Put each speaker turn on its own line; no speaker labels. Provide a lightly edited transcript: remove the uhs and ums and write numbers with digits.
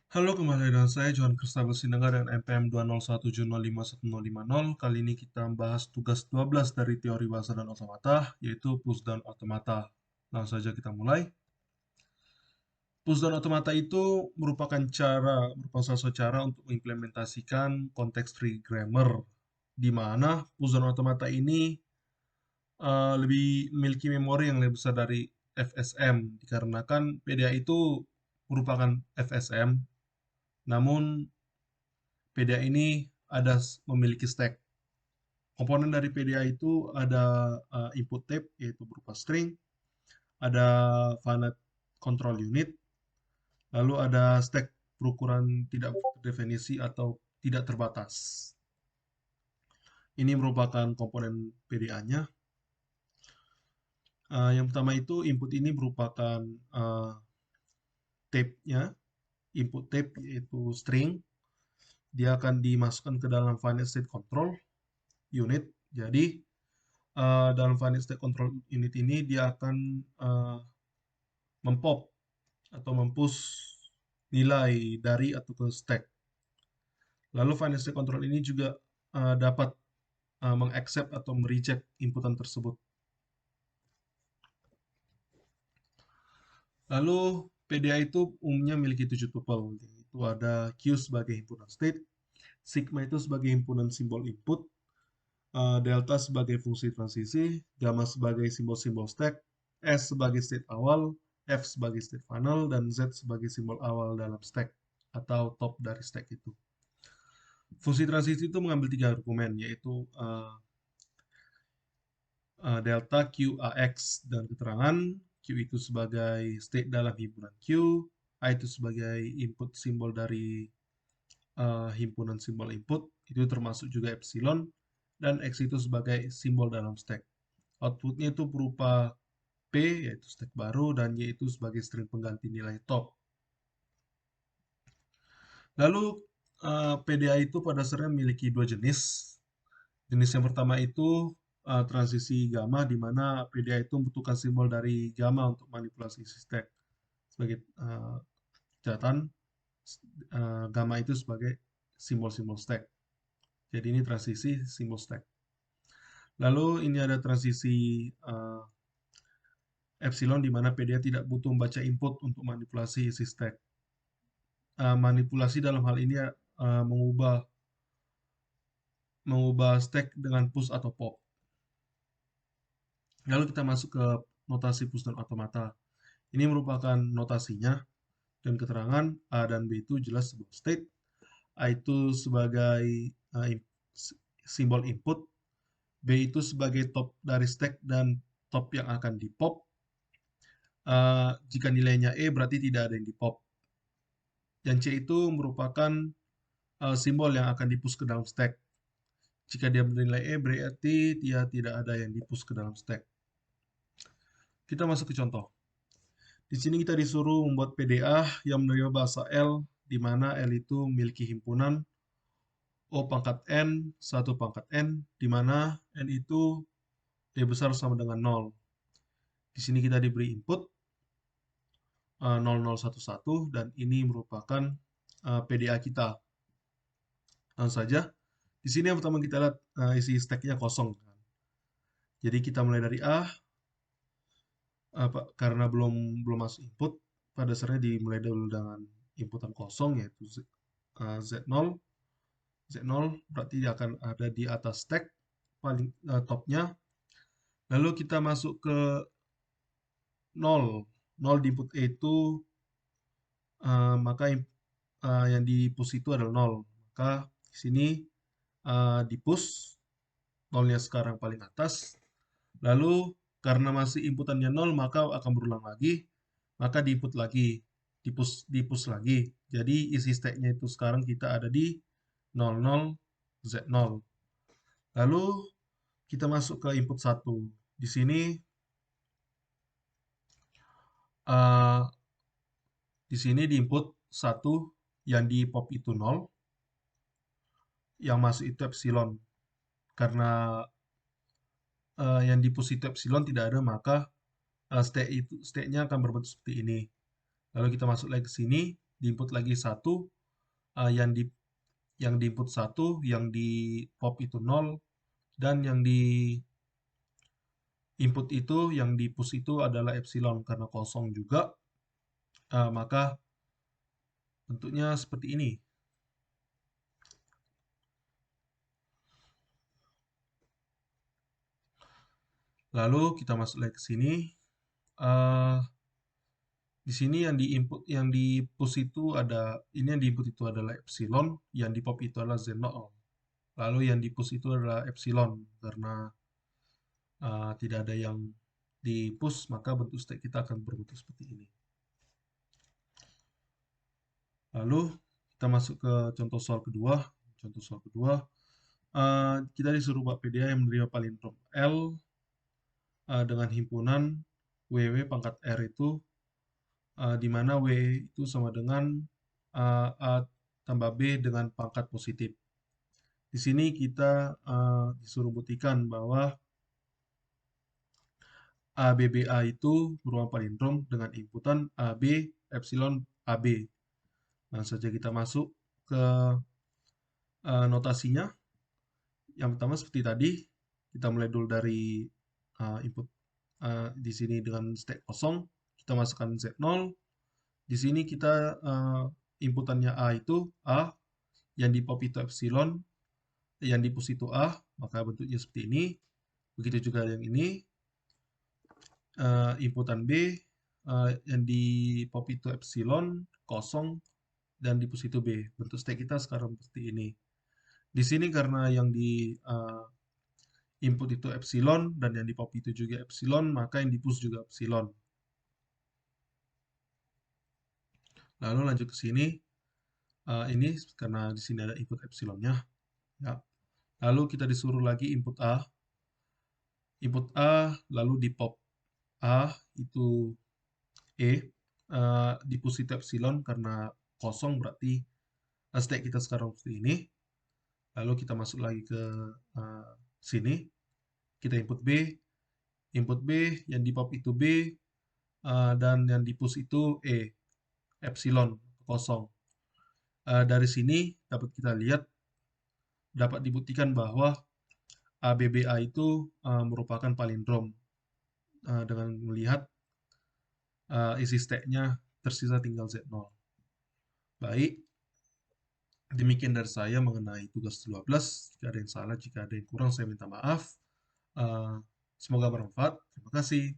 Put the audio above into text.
Halo, kembali dengan saya Johan Kristabel Sinaga dan NPM 201705150. Kali ini kita membahas tugas 12 dari teori bahasa dan otomata, yaitu push down otomata. Langsung saja kita mulai. Push down otomata itu merupakan salah satu cara untuk mengimplementasikan context free grammar, di mana push down otomata ini lebih memiliki memori yang lebih besar dari FSM, dikarenakan PDA itu merupakan FSM, namun PDA ini memiliki stack. Komponen dari PDA itu ada input type, yaitu berupa string, ada finite control unit, lalu ada stack berukuran tidak terdefinisi atau tidak terbatas. Ini merupakan komponen PDA-nya. Yang pertama itu input ini merupakan type-nya, input type yaitu string. Dia akan dimasukkan ke dalam finite state control unit. Jadi dalam finite state control unit ini dia akan mempop atau mempush nilai dari atau ke stack. Lalu finite state control ini juga dapat mengaccept atau mereject inputan tersebut. Lalu PDA itu umumnya memiliki 7 tuple. Itu ada Q sebagai himpunan state, sigma itu sebagai himpunan simbol input, delta sebagai fungsi transisi, gamma sebagai simbol-simbol stack, S sebagai state awal, F sebagai state final, dan Z sebagai simbol awal dalam stack atau top dari stack itu. Fungsi transisi itu mengambil 3 argumen, yaitu delta, Q, AX, dan keterangan. Q itu sebagai state dalam himpunan Q, A itu sebagai input simbol dari himpunan simbol input, itu termasuk juga epsilon, dan X itu sebagai simbol dalam stack. Outputnya itu berupa P, yaitu stack baru, dan Y itu sebagai string pengganti nilai top. Lalu PDA itu pada dasarnya memiliki dua jenis. Jenis yang pertama itu transisi gamma, di mana PDA itu membutuhkan simbol dari gamma untuk manipulasi isi stack. Sebagai catatan, gamma itu sebagai simbol-simbol stack. Jadi ini transisi simbol stack. Lalu ini ada transisi epsilon, di mana PDA tidak butuh membaca input untuk manipulasi isi stack. Manipulasi dalam hal ini mengubah stack dengan push atau pop. Lalu kita masuk ke notasi push dan automata. Ini merupakan notasinya dan keterangan A dan B itu jelas sebuah state. A itu sebagai simbol input, B itu sebagai top dari stack dan top yang akan di pop. Jika nilainya E berarti tidak ada yang di pop. Dan C itu merupakan simbol yang akan di-push ke dalam stack. Jika dia bernilai E berarti dia tidak ada yang di-push ke dalam stack. Kita masuk ke contoh. Di sini kita disuruh membuat PDA yang menerima bahasa L, di mana L itu memiliki himpunan O pangkat N, 1 pangkat N, di mana N itu lebih besar sama dengan 0. Di sini kita diberi input 0011, dan ini merupakan PDA kita. Langsung saja. Di sini yang pertama kita lihat isi stacknya kosong. Jadi kita mulai dari A, karena belum masuk input, pada dasarnya dimulai dulu dengan inputan kosong, yaitu Z0. Z0 berarti dia akan ada di atas stack paling topnya. Lalu kita masuk ke 0. 0 di input A itu maka yang di push itu adalah 0. Maka di sini di push 0-nya sekarang paling atas. Lalu karena masih inputannya 0, maka akan berulang lagi. Maka di input lagi, di push lagi. Jadi isi stack-nya itu sekarang kita ada di 00 Z0. Lalu kita masuk ke input 1. Di sini uh, di input 1 yang di pop itu 0, yang masuk itu epsilon. Karena yang di push itu epsilon tidak ada, maka stack-nya akan berbentuk seperti ini. Lalu kita masuk lagi ke sini. diinput lagi 1, yang diinput 1, yang di pop itu 0, dan yang di input itu, yang di push itu adalah epsilon karena kosong juga, maka bentuknya seperti ini. Lalu kita masuk lagi ke sini. eh, di sini yang di input, yang di push itu ada, ini yang di input itu adalah epsilon, yang di pop itu adalah Z0. Lalu yang di push itu adalah epsilon karena tidak ada yang di push, maka bentuk stack kita akan berbentuk seperti ini. Lalu kita masuk ke contoh soal kedua. Contoh soal kedua, kita disuruh buat PDA yang menerima palindrom L dengan himpunan WW pangkat R itu, di mana W itu sama dengan A tambah B dengan pangkat positif. Di sini kita disuruh buktikan bahwa ABBA itu merupakan palindrom dengan inputan AB epsilon AB. Langsung saja kita masuk ke notasinya. Yang pertama seperti tadi, kita mulai dulu dari input di sini dengan stack kosong, kita masukkan Z0. Di sini kita inputannya A itu A, yang di pop itu epsilon, yang di push itu A, maka bentuknya seperti ini. Begitu juga yang ini, inputan B, yang di pop itu epsilon, kosong, dan di push itu B. Bentuk stack kita sekarang seperti ini. Di sini karena yang di input itu epsilon dan yang di pop itu juga epsilon, maka yang di push juga epsilon. Lalu lanjut ke sini, ini karena di sini ada input epsilonnya, ya. Lalu kita disuruh lagi input A, lalu di pop A itu E, di push itu epsilon karena kosong berarti stack kita sekarang seperti ini. Lalu kita masuk lagi ke sini, kita input B, yang di pop itu B, dan yang di push itu E, epsilon, kosong. Dari sini dapat kita lihat, dapat dibuktikan bahwa ABBA itu merupakan palindrom dengan melihat isi stack-nya tersisa tinggal Z0. Baik, demikian dari saya mengenai tugas 12. Jika ada yang salah, jika ada yang kurang, saya minta maaf. Semoga bermanfaat. Terima kasih.